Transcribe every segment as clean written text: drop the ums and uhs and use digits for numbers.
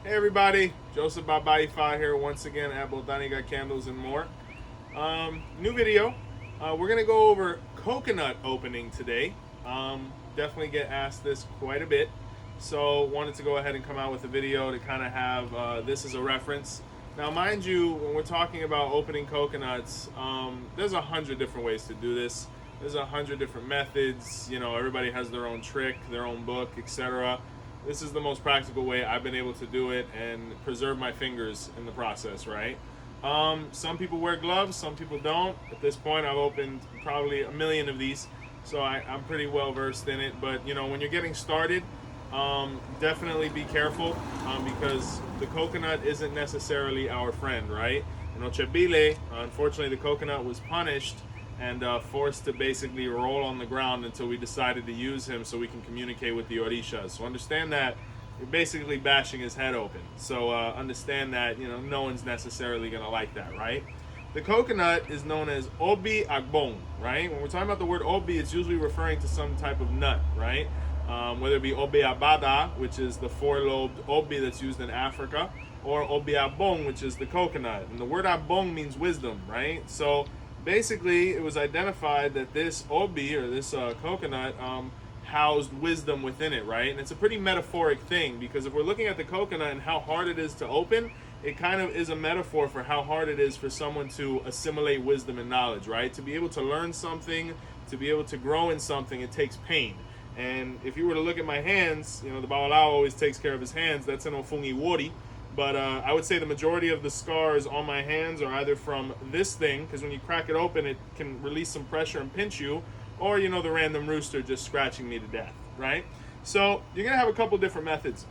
Hey everybody, Joseph Babaifa here once again at Botanica Candles and More. New video. We're gonna go over coconut opening today. Definitely get asked this quite a bit, so wanted to go ahead and come out with a video to kind of have this as a reference. Now, mind you, when we're talking about opening coconuts, there's 100 different ways to do this. There's 100 different methods. You know, everybody has their own trick, their own book, etc. This is the most practical way I've been able to do it and preserve my fingers in the process, right? Some people wear gloves, some people don't. At this point, I've opened probably a million of these, so I'm pretty well versed in it. But, you know, when you're getting started, definitely be careful because the coconut isn't necessarily our friend, right? In Ochebile, unfortunately, the coconut was punished and forced to basically roll on the ground until we decided to use him so we can communicate with the Orishas. So understand that you're basically bashing his head open. So understand that, you know, no one's necessarily going to like that, right? The coconut is known as obi agbong, right? When we're talking about the word obi, it's usually referring to some type of nut, right? Whether it be obi abada, which is the four-lobed obi that's used in Africa, or obi abong, which is the coconut. And the word abong means wisdom, right? So basically, it was identified that this obi, or this coconut, housed wisdom within it, right? And it's a pretty metaphoric thing, because if we're looking at the coconut and how hard it is to open, it kind of is a metaphor for how hard it is for someone to assimilate wisdom and knowledge, right? To be able to learn something, to be able to grow in something, it takes pain. And if you were to look at my hands, you know, the Bawalao always takes care of his hands. That's an ofungi wori. But I would say the majority of the scars on my hands are either from this thing, because when you crack it open, it can release some pressure and pinch you, or, you know, the random rooster just scratching me to death, right? So you're going to have a couple different methods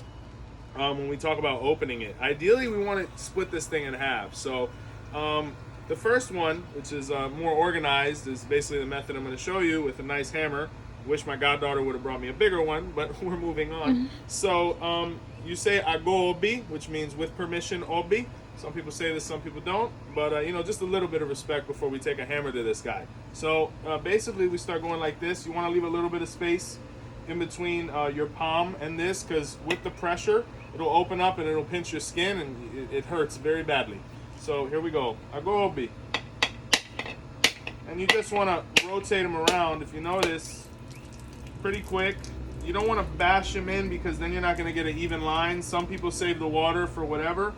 when we talk about opening it. Ideally, we want to split this thing in half. So the first one, which is more organized, is basically the method I'm going to show you with a nice hammer. Wish my goddaughter would have brought me a bigger one, but we're moving on. So you say ago obi, which means with permission obi. Some people say this, some people don't. But, you know, just a little bit of respect before we take a hammer to this guy. So basically we start going like this. You want to leave a little bit of space in between your palm and this, because with the pressure, it'll open up and it'll pinch your skin, and it hurts very badly. So here we go. Ago obi. And you just want to rotate them around. If you notice, pretty quick. You don't want to bash them in, because then you're not going to get an even line. Some people save the water for whatever.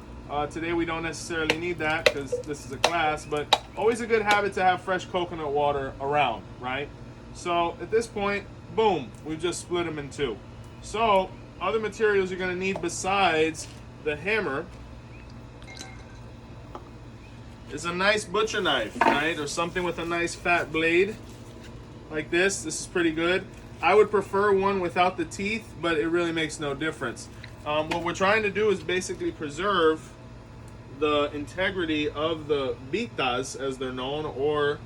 Today we don't necessarily need that because this is a class, but always a good habit to have fresh coconut water around, right? So at this point, boom, we've just split them in two. So other materials you're going to need besides the hammer is a nice butcher knife, right? Or something with a nice fat blade like this. This is pretty good. I would prefer one without the teeth, but it really makes no difference. What we're trying to do is basically preserve the integrity of the bitas, as they're known, or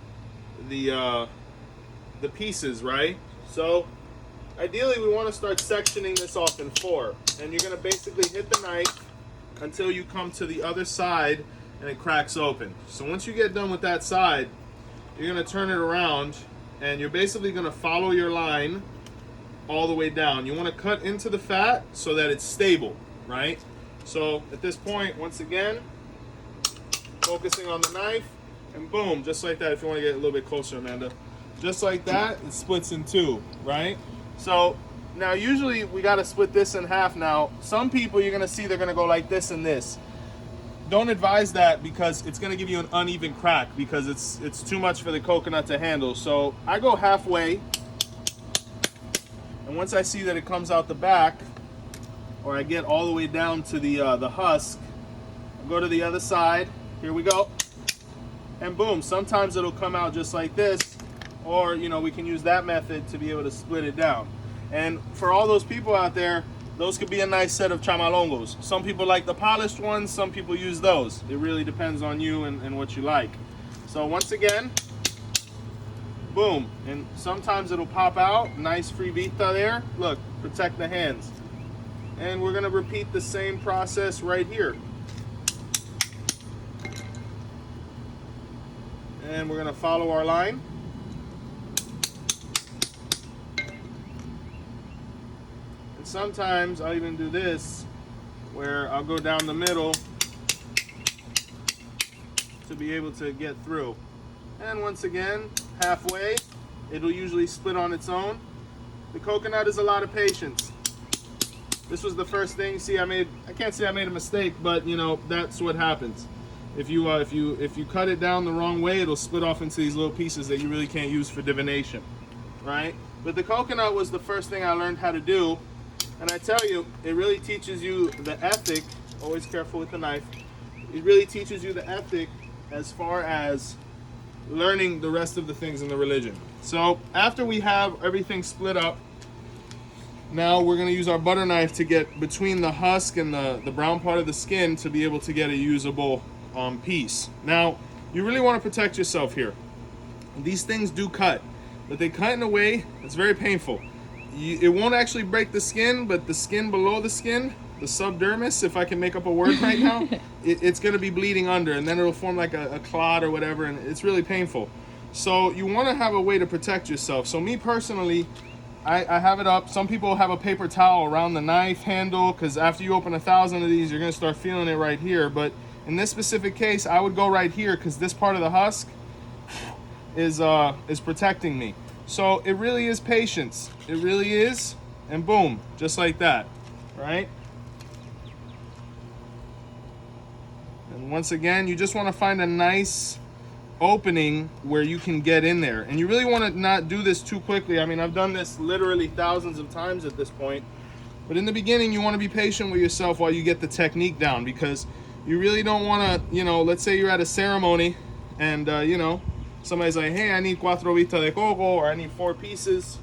the pieces, right? So ideally we want to start sectioning this off in four, and you're going to basically hit the knife until you come to the other side and it cracks open. So once you get done with that side, you're going to turn it around, and you're basically going to follow your line all the way down. You want to cut into the fat so that it's stable, right? So at this point, once again, focusing on the knife, and boom, just like that. If you want to get a little bit closer, Amanda. Just like that, it splits in two, right? So now usually we got to split this in half. Now, some people you're going to see they're going to go like this and this. Don't advise that, because it's going to give you an uneven crack, because it's too much for the coconut to handle. So I go halfway, and once I see that it comes out the back, or I get all the way down to the husk, I go to the other side. Here we go, and boom. Sometimes it'll come out just like this, or, you know, we can use that method to be able to split it down. And for all those people out there, those could be a nice set of chamalongos. Some people like the polished ones, some people use those. It really depends on you and what you like. So once again, boom. And sometimes it'll pop out. Nice free vita there. Look, protect the hands. And we're going to repeat the same process right here. And we're going to follow our line. And sometimes I'll even do this where I'll go down the middle to be able to get through. And once again, halfway, it'll usually split on its own. The coconut is a lot of patience. This was the first thing. See, I can't say I made a mistake, but you know, that's what happens. If you cut it down the wrong way, it'll split off into these little pieces that you really can't use for divination, right? But the coconut was the first thing I learned how to do, and I tell you, it really teaches you the ethic. Always careful with the knife. It really teaches you the ethic as far as learning the rest of the things in the religion. So after we have everything split up, now we're going to use our butter knife to get between the husk and the brown part of the skin to be able to get a usable piece. Now, you really want to protect yourself here. These things do cut, but they cut in a way that's very painful. It won't actually break the skin, but the skin below the skin, the subdermis, if I can make up a word right now, it's going to be bleeding under, and then it'll form like a clot or whatever, and it's really painful. So you want to have a way to protect yourself. So me personally, I have it up. Some people have a paper towel around the knife handle, because after you open 1,000 of these, you're going to start feeling it right here. But in this specific case, I would go right here, because this part of the husk is protecting me. So it really is patience. It really is. And boom, just like that, right? And once again, you just want to find a nice opening where you can get in there, and you really want to not do this too quickly. I mean, I've done this literally thousands of times at this point, but in the beginning you want to be patient with yourself while you get the technique down, because you really don't want to, you know, let's say you're at a ceremony and you know, somebody's like, hey, I need 4 vita de coco, or I need 4 pieces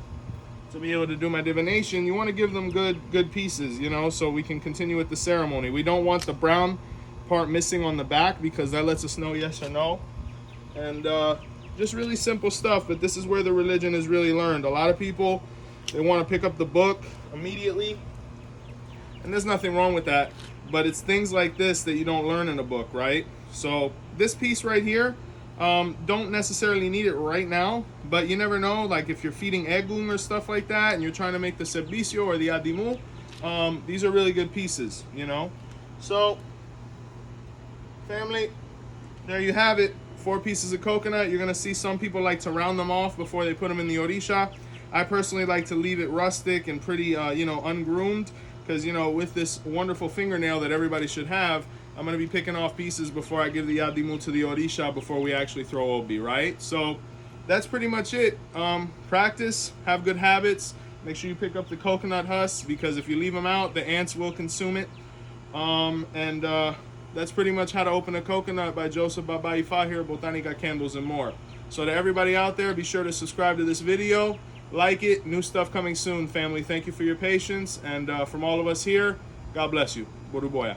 to be able to do my divination. You want to give them good pieces, you know, so we can continue with the ceremony. We don't want the brown part missing on the back, because that lets us know yes or no. And just really simple stuff, but this is where the religion is really learned. A lot of people, they want to pick up the book immediately, and there's nothing wrong with that, but it's things like this that you don't learn in a book, right? So this piece right here, don't necessarily need it right now, but you never know, like if you're feeding egum or stuff like that, and you're trying to make the servicio or the adimu, these are really good pieces, you know? So, family, there you have it. 4 pieces of coconut. You're going to see some people like to round them off before they put them in the Orisha. I personally like to leave it rustic and pretty, you know, ungroomed, because, you know, with this wonderful fingernail that everybody should have, I'm going to be picking off pieces before I give the Yadimu to the Orisha before we actually throw Obi, right? So that's pretty much it. Practice, have good habits. Make sure you pick up the coconut husks, because if you leave them out, the ants will consume it. That's pretty much how to open a coconut by Joseph Baba Ifa here at Botanica Candles and More. So to everybody out there, be sure to subscribe to this video, like it. New stuff coming soon, family. Thank you for your patience, and from all of us here, God bless you. Boruboya.